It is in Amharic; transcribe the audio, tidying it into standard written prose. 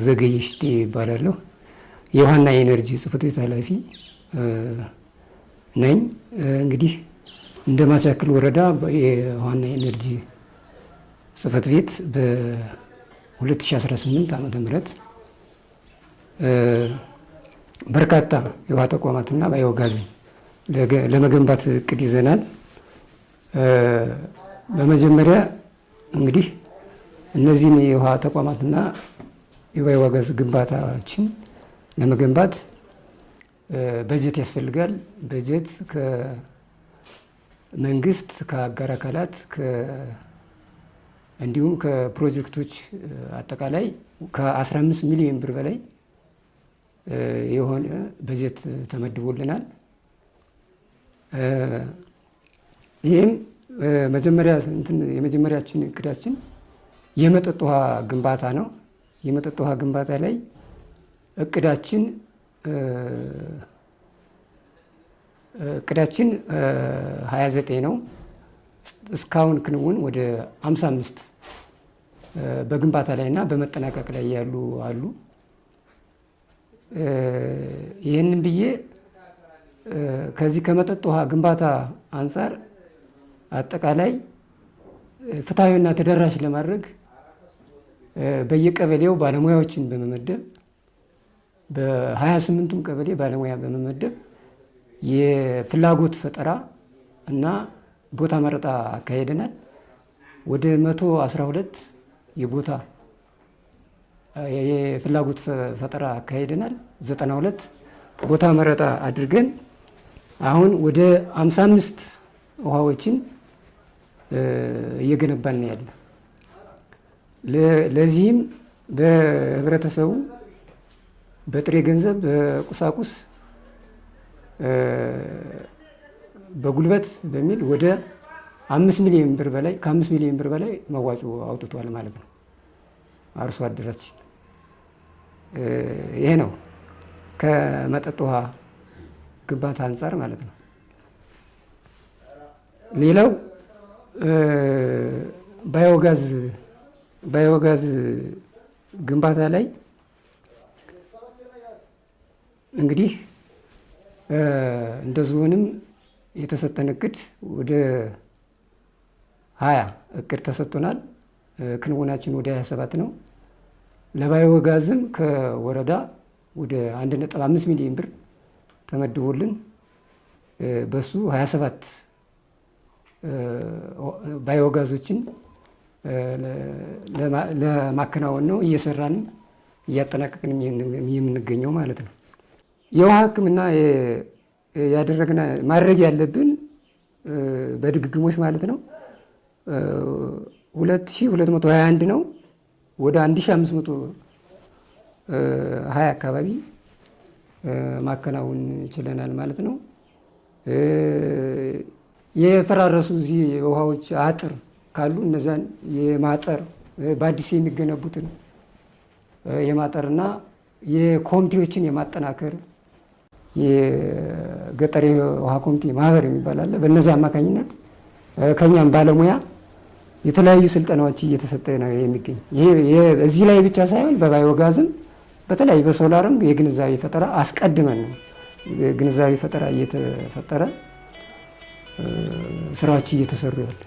ዘገየሽ ይባላለሁ። የውሃና የኤነርጂ ጽሕፈት ቤት ኃላፊ ነኝ። እንግዲህ እንደ ማቻክል ወረዳ የውሃና የኤነርጂ ጽሕፈት ቤት በ2018 ዓመተ ምህረት በርካታ የውሃ ተቋማትና ባዮጋዝ ለመገንባት እቅድ ይዘናል። በመጀመሪያ እንግዲህ እነዚህን የውሃ ተቋማትና የባዮጋዝ ግንባታችን ለመገንባት በጀት ያስፈልጋል። በጀት ከመንግስት፣ ከአጋር አካላት እንዲሁም ከፕሮጀክቶች አጠቃላይ ከ15 ሚሊዮን ብር በላይ የሆነ በጀት ተመድቦልናል። ይህም የመጀመሪያችን እቅዳችን የመጠጥ ውሃ ግንባታ ነው። የመጠጥ ውሃ ግንባታ ላይ እቅዳችን 29 ነው። እስካሁን ክንውን ወደ 55 በግንባታ ላይ እና በመጠናቀቅ ላይ ያሉ አሉ። ይህንን ብዬ ከዚህ ከመጠጥ ውሃ ግንባታ አንጻር አጠቃላይ ፍትሐዊና ተደራሽ ለማድረግ በየቀበሌው ባለሙያዎችን በመመደብ በ28ቱም ቀበሌ ባለሙያ በመመደብ የፍላጎት ፈጠራ እና ቦታ መረጣ አካሄደናል። ወደ 112 የቦታ የፍላጎት ፈጠራ አካሄደናል። 92 ቦታ መረጣ አድርገን አሁን ወደ 55 ውሃዎችን እየገነባን ያለ። ለዚህም በህብረተሰቡ በጥሬ ገንዘብ፣ በቁሳቁስ፣ በጉልበት በሚል ወደ 5 ሚሊዮን ብር በላይ ከ5 ሚሊዮን ብር በላይ መዋጮ አውጥቷል ማለት ነው አርሶ አደራችን። ይሄ ነው ከመጠጥ ውሃ ግንባታ አንጻር ማለት ነው። ሌላው ባዮጋዝ ግንባታ ላይ እንግዲህ እንደ ዞንም የተሰጠን እቅድ ወደ 20 እቅድ ተሰጥቶናል። ክንውናችን ወደ 27 ነው። ለባዮጋዝም ከወረዳ ወደ 1.5 ሚሊዮን ብር ተመድቦልን በሱ 27 ባዮጋዞችን ለማከናወን ነው እየሰራን እያጠናቀቅን የምንገኘው ማለት ነው። የውሃ ሕክምና ያደረግና ማድረግ ያለብን በድግግሞች ማለት ነው 2221 ነው። ወደ 1520 አካባቢ ማከናወን ችለናል ማለት ነው። የፈራረሱ እዚህ ውሃዎች አጥር ካሉ እነዛን የማጠር በአዲስ የሚገነቡትን የማጠርና የኮሚቴዎችን የማጠናከር የገጠር ውሃ ኮሚቴ ማህበር የሚባል አለ። በእነዚህ አማካኝነት ከኛም ባለሙያ የተለያዩ ስልጠናዎች እየተሰጠ ነው የሚገኝ። እዚህ ላይ ብቻ ሳይሆን በባዮጋዝም በተለያዩ በሶላርም የግንዛቤ ፈጠራ አስቀድመን ነው ግንዛቤ ፈጠራ እየተፈጠረ ስራዎች እየተሰሩ ያለ